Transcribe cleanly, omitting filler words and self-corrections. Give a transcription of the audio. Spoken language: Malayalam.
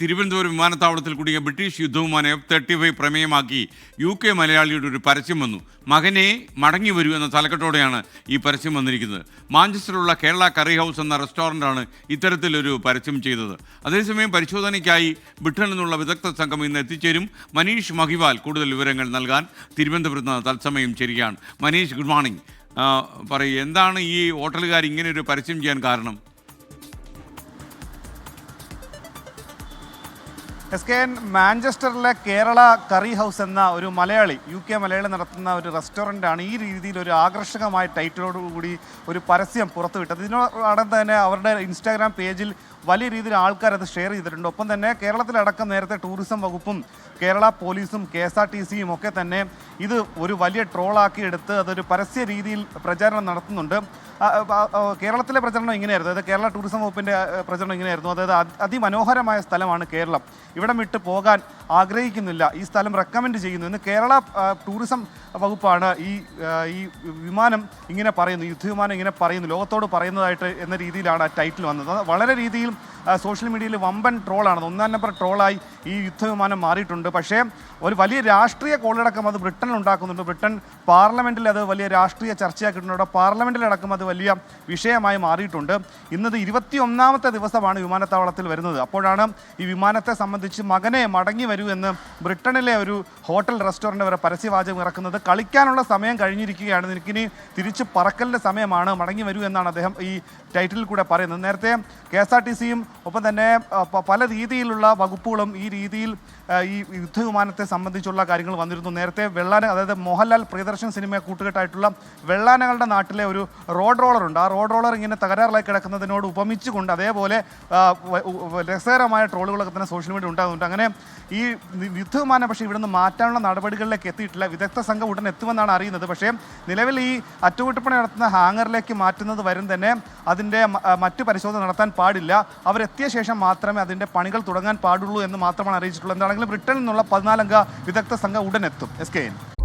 തിരുവനന്തപുരം വിമാനത്താവളത്തിൽ കുടുങ്ങിയ ബ്രിട്ടീഷ് യുദ്ധവിമാനം F-35 പ്രമേയമാക്കി UK മലയാളിയുടെ ഒരു പരസ്യം വന്നു. മകനെ മടങ്ങി വരൂ എന്ന തലക്കെട്ടോടെയാണ് ഈ പരസ്യം വന്നിരിക്കുന്നത്. മാഞ്ചസ്റ്ററിലുള്ള കേരള കറി ഹൗസ് എന്ന റെസ്റ്റോറൻ്റാണ് ഇത്തരത്തിലൊരു പരസ്യം ചെയ്തത്. അതേസമയം പരിശോധനയ്ക്കായി ബ്രിട്ടനിൽ നിന്നുള്ള വിദഗ്ധ സംഘം ഇന്ന് എത്തിച്ചേരും. മനീഷ് മഹിവാൽ കൂടുതൽ വിവരങ്ങൾ നൽകാൻ തിരുവനന്തപുരത്ത് തത്സമയം ചേരുകയാണ്. Manish, good morning. പറയൂ, എന്താണ് ഈ ഹോട്ടലുകാർ ഇങ്ങനെ ഒരു പരസ്യം ചെയ്യാൻ കാരണം? മാഞ്ചസ്റ്ററിലെ കേരള കറി ഹൗസ് എന്ന ഒരു മലയാളി UK മലയാളി നടത്തുന്ന ഒരു റെസ്റ്റോറൻ്റാണ് ഈ രീതിയിൽ ഒരു ആകർഷകമായ ടൈറ്റിലോടുകൂടി ഒരു പരസ്യം പുറത്തുവിട്ടത്. ഇതിനോടൊപ്പം തന്നെ അവരുടെ ഇൻസ്റ്റാഗ്രാം പേജിൽ വലിയ രീതിയിൽ ആൾക്കാർ അത് ഷെയർ ചെയ്തിട്ടുണ്ട്. ഒപ്പം തന്നെ കേരളത്തിലടക്കം നേരത്തെ ടൂറിസം വകുപ്പും കേരള പോലീസും KSRTCയും ഒക്കെ തന്നെ ഇത് ഒരു വലിയ ട്രോളാക്കി എടുത്ത് അതൊരു പരസ്യ രീതിയിൽ പ്രചാരണം നടത്തുന്നുണ്ട്. കേരളത്തിലെ പ്രചരണം ഇങ്ങനെയായിരുന്നു, അതായത് കേരള ടൂറിസം വകുപ്പിൻ്റെ പ്രചരണം ഇങ്ങനെയായിരുന്നു. അതായത് അതിമനോഹരമായ സ്ഥലമാണ് കേരളം, ഇവിടം വിട്ട് പോകാൻ ആഗ്രഹിക്കുന്നില്ല, ഈ സ്ഥലം റെക്കമെൻഡ് ചെയ്യുന്നു എന്ന് കേരള ടൂറിസം വകുപ്പാണ് ഈ വിമാനം ഇങ്ങനെ പറയുന്നു, യുദ്ധവിമാനം ഇങ്ങനെ പറയുന്നു, ലോകത്തോട് പറയുന്നതായിട്ട് എന്ന രീതിയിലാണ് ആ ടൈറ്റിൽ വന്നത്. വളരെ രീതിയിൽ സോഷ്യൽ മീഡിയയിൽ വമ്പൻ ട്രോളാണ്, 1-ാം നമ്പർ ട്രോളായി ഈ യുദ്ധവിമാനം മാറിയിട്ടുണ്ട്. പക്ഷേ ഒരു വലിയ രാഷ്ട്രീയ കോളടക്കം അത് ബ്രിട്ടനിൽ ഉണ്ടാക്കുന്നുണ്ട്. ബ്രിട്ടൻ പാർലമെൻറ്റിൽ അത് വലിയ രാഷ്ട്രീയ ചർച്ചയാക്കിയിട്ടുണ്ട്. പാർലമെൻറ്റിലടക്കം അത് വലിയ വിഷയമായി മാറിയിട്ടുണ്ട്. ഇന്നത് 21ാമത്തെ ദിവസമാണ് വിമാനത്താവളത്തിൽ വരുന്നത്. അപ്പോഴാണ് ഈ വിമാനത്തെ സംബന്ധിച്ച് മകനെ മടങ്ങി വരൂ എന്ന് ബ്രിട്ടനിലെ ഒരു ഹോട്ടൽ റെസ്റ്റോറൻറ്റ് വരെ പരസ്യവാചകം ഇറക്കുന്നത്. കളിക്കാനുള്ള സമയം കഴിഞ്ഞിരിക്കുകയാണ്, നിനക്കിനി തിരിച്ച് പറക്കലിൻ്റെ സമയമാണ്, മടങ്ങി വരൂ എന്നാണ് അദ്ദേഹം ഈ ടൈറ്റിലിൽ കൂടെ പറയുന്നത്. നേരത്തെ KSRTCയും ഒപ്പം തന്നെ പല രീതിയിലുള്ള വകുപ്പുകളും ഈ രീതിയിൽ ഈ യുദ്ധവിമാനത്തെ സംബന്ധിച്ചുള്ള കാര്യങ്ങൾ വന്നിരുന്നു. നേരത്തെ അതായത് മോഹൻലാൽ പ്രിയദർശൻ സിനിമ കൂട്ടുകെട്ടായിട്ടുള്ള വെള്ളാനകളുടെ നാട്ടിലെ ഒരു റോഡ് റോളർ ഉണ്ട്. ആ റോഡ് റോളർ ഇങ്ങനെ തകരാറിലായി കിടക്കുന്നതിനോട് ഉപമിച്ചുകൊണ്ട് അതേപോലെ രസകരമായ ട്രോളുകളൊക്കെ തന്നെ സോഷ്യൽ മീഡിയ ഉണ്ടാകുന്നുണ്ട്. അങ്ങനെ ഈ യുദ്ധവിമാനം പക്ഷേ ഇവിടുന്ന് മാറ്റാനുള്ള നടപടികളിലേക്ക് എത്തിയിട്ടില്ല. വിദഗ്ധ സംഘം ഉടൻ എത്തുമെന്നാണ് അറിയുന്നത്. പക്ഷേ നിലവിൽ ഈ അറ്റകുറ്റപ്പണി നടത്തുന്ന ഹാങ്ങറിലേക്ക് മാറ്റുന്നത് വരും തന്നെ അതിൻ്റെ മറ്റു പരിശോധന നടത്താൻ പാടില്ല. അവരെത്തിയ ശേഷം മാത്രമേ അതിൻ്റെ പണികൾ തുടങ്ങാൻ പാടുള്ളൂ എന്ന് മാത്രമാണ് അറിയിച്ചിട്ടുള്ളത്. എന്താണെങ്കിലും ബ്രിട്ടനിൽ നിന്നുള്ള 14 അംഗ വിദഗ്ധ സംഘം ഉടൻ എത്തും. SKN.